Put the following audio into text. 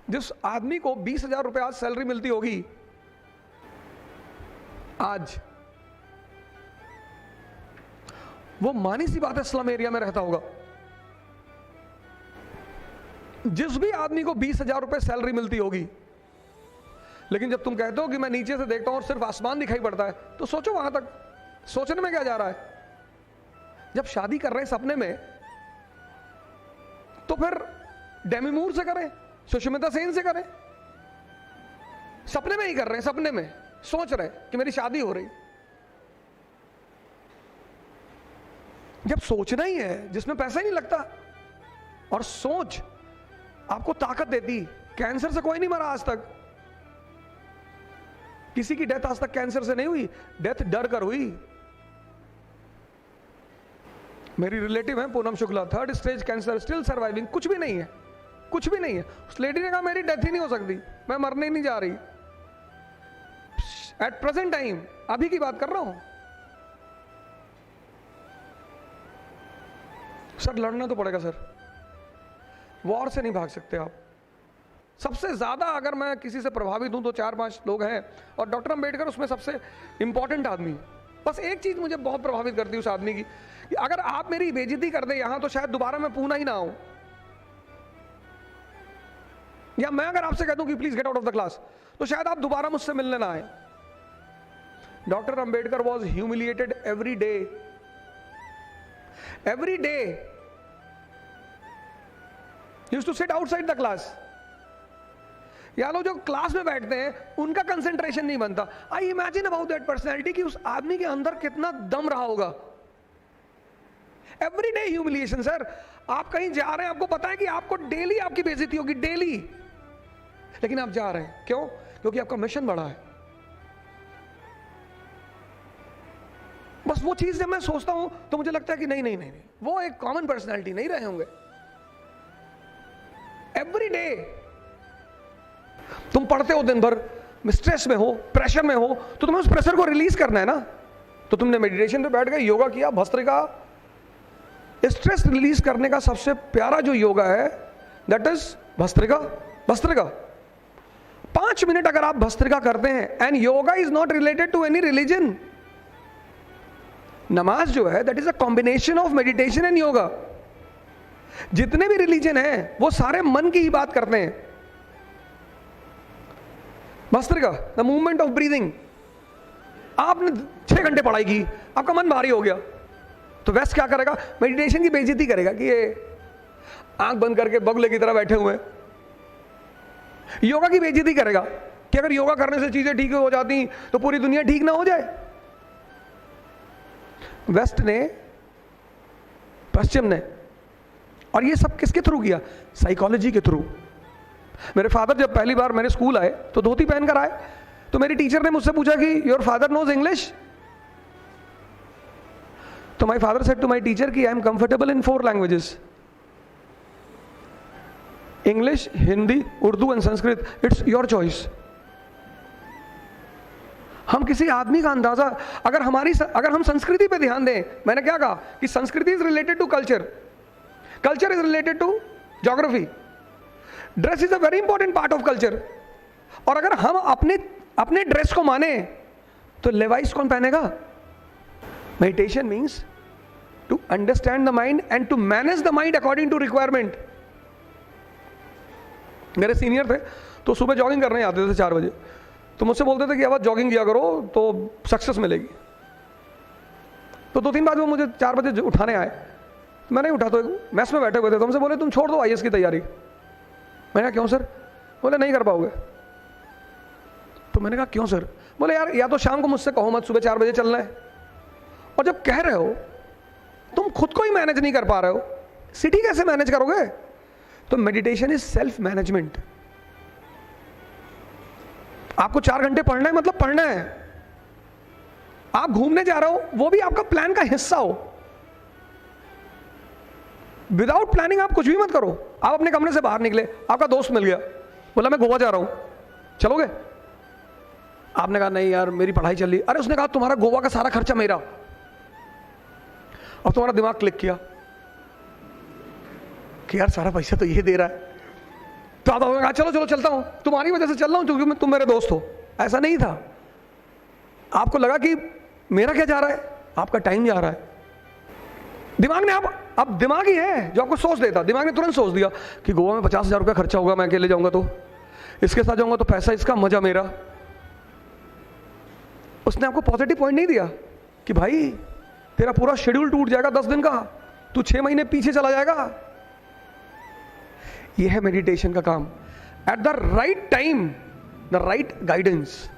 जिस आदमी को 20,000 रुपए आज सैलरी मिलती होगी, आज वो मानी सी बात है स्लम एरिया में रहता होगा। जिस भी आदमी को 20,000 रुपए सैलरी मिलती होगी, लेकिन जब तुम कहते हो कि मैं नीचे से देखता हूं और सिर्फ आसमान दिखाई पड़ता है, तो सोचो वहां तक सोचने में क्या जा रहा है। जब शादी कर रहे हैं सपने में, तो फिर डेमी मूर से करें, सुष्मिता सेन से करें। सपने में ही कर रहे हैं, सपने में सोच रहे कि मेरी शादी हो रही। जब सोचना ही है जिसमें पैसा ही नहीं लगता, और सोच आपको ताकत देती। कैंसर से कोई नहीं मरा आज तक, किसी की डेथ आज तक कैंसर से नहीं हुई, डेथ डर कर हुई। मेरी रिलेटिव है Poonam Shukla, 3rd stage cancer, still surviving, कुछ भी नहीं है, कुछ भी नहीं है। उस लेडी ने कहा मेरी डेथ ही नहीं हो सकती, मैं मरने ही नहीं जा रही। एट प्रेजेंट टाइम, अभी की बात कर रहा हूं। सर लड़ना तो पड़ेगा सर, वॉर से नहीं भाग सकते आप। सबसे ज्यादा अगर मैं किसी से प्रभावित हूं तो 4-5 लोग हैं, और डॉक्टर अंबेडकर उसमें सबसे इंपॉर्टेंट आदमी। बस एक चीज मुझे बहुत प्रभावित करती है उस आदमी की, कि अगर आप मेरी बेइज्जती कर दे यहां, तो शायद दोबारा मैं पूना ही ना आऊं। या मैं अगर आपसे कह दूं कि please get out of the class, तो शायद आप दोबारा मुझसे मिलने ना आए। Doctor Ambedkar was humiliated every day, every day. Used to sit outside the class. या लोग जो क्लास में बैठते हैं उनका कंसंट्रेशन नहीं बनता। I imagine about that personality, कि उस आदमी के अंदर कितना दम रहा होगा। Every day humiliation. सर आप कहीं जा रहे हैं, आपको पता है कि आपको डेली आपकी बेइज्जती होगी, डेली, लेकिन आप जा रहे हैं। क्यों? क्योंकि आपका मिशन बड़ा है। बस वो चीज जब मैं सोचता हूं तो मुझे लगता है कि नहीं नहीं नहीं, नहीं। वो एक कॉमन पर्सनैलिटी नहीं रहे होंगे। एवरी डे तुम पढ़ते हो, दिन भर स्ट्रेस में हो, प्रेशर में हो, तो तुम्हें उस प्रेशर को रिलीज करना है ना। तो तुमने मेडिटेशन पे बैठ गए, योगा किया, भस्त्रिका। स्ट्रेस रिलीज करने का सबसे प्यारा जो योगा है, that is bhastrika. Bhastrika 5 minute अगर आप भस्त्रिका करते हैं, and yoga is not related to any religion. नमाज जो है that is a combination of meditation and yoga. जितने भी रिलीजन हैं वो सारे मन की ही बात करते हैं। Bhastrika, the movement of breathing. आपने 6 घंटे पढ़ाई की, आपका मन भारी हो गया, तो वेस्ट क्या करेगा? मेडिटेशन की बेइज्जती करेगा कि ये आंख बंद करके बगले की तरह बैठे हुए हैं। योगा की बेइज्जती करेगा कि अगर योगा करने से चीजें ठीक हो जाती तो पूरी दुनिया ठीक ना हो जाए। वेस्ट ने, पश्चिम ने, और ये सब किसके थ्रू किया? साइकोलॉजी के थ्रू। मेरे फादर जब पहली बार मेरे स्कूल आए तो धोती पहनकर आए, तो मेरी टीचर ने मुझसे पूछा कि योर फादर नोज इंग्लिश? तो my father said to my teacher कि I am comfortable in 4 languages, English, Hindi, Urdu and Sanskrit. It's your choice. हम किसी आदमी का अंदाजा, अगर हम संस्कृति पे ध्यान दें, मैंने क्या कहा कि sanskriti is related to culture, culture is related to geography, dress is a very important part of culture. और अगर हम अपने ड्रेस को माने तो लेवाइस कौन पहनेगा? Meditation means to understand the mind and to manage the mind according to requirement. मेरे सीनियर थे तो सुबह जॉगिंग करने आते थे 4 बजे, तो मुझसे बोलते थे कि अब जॉगिंग किया करो तो सक्सेस मिलेगी। तो 2-3 बार वो मुझे 4 बजे उठाने आए, मैं नहीं उठा, तो मैस में बैठे हुए थे, तो हमसे बोले तुम छोड़ दो आईएएस की तैयारी। मैंने कहा क्यों सर? बोले नहीं कर पाओगे। तो मैंने कहा क्यों सर? बोले यार या तो शाम को मुझसे कहो मत, सुबह 4 बजे चलना है, और जब कह रहे हो तुम खुद को ही मैनेज नहीं कर पा रहे हो, सिटी कैसे मैनेज करोगे? तो मेडिटेशन इज सेल्फ मैनेजमेंट। आपको 4 घंटे पढ़ना है मतलब पढ़ना है। आप घूमने जा रहे हो, वो भी आपका प्लान का हिस्सा हो। विदाउट प्लानिंग आप कुछ भी मत करो। आप अपने कमरे से बाहर निकले, आपका दोस्त मिल गया, बोला मैं गोवा जा रहा हूं, चलोगे? आपने कहा नहीं यार मेरी पढ़ाई चल रही। अरे उसने कहा तुम्हारा गोवा का सारा खर्चा मेरा। अब तुम्हारा दिमाग क्लिक किया कि यार सारा पैसा तो ये दे रहा है, तो आता होगा चलो चलो चलता हूं, तुम्हारी वजह से चल रहा हूं क्योंकि तुम मेरे दोस्त हो। ऐसा नहीं था। आपको लगा कि मेरा क्या जा रहा है, आपका टाइम जा रहा है। दिमाग ने अब दिमाग ही है जो आपको सोच देता। दिमाग ने तुरंत सोच दिया कि गोवा में 50,000 रुपया खर्चा होगा, मैं अकेले जाऊंगा तो, इसके साथ जाऊंगा तो पैसा इसका, मजा मेरा। उसने आपको पॉजिटिव पॉइंट नहीं दिया कि भाई तेरा पूरा शेड्यूल टूट जाएगा 10 दिन का, तू 6 महीने पीछे चला जाएगा। यह है मेडिटेशन का काम। At the right time, the right guidance,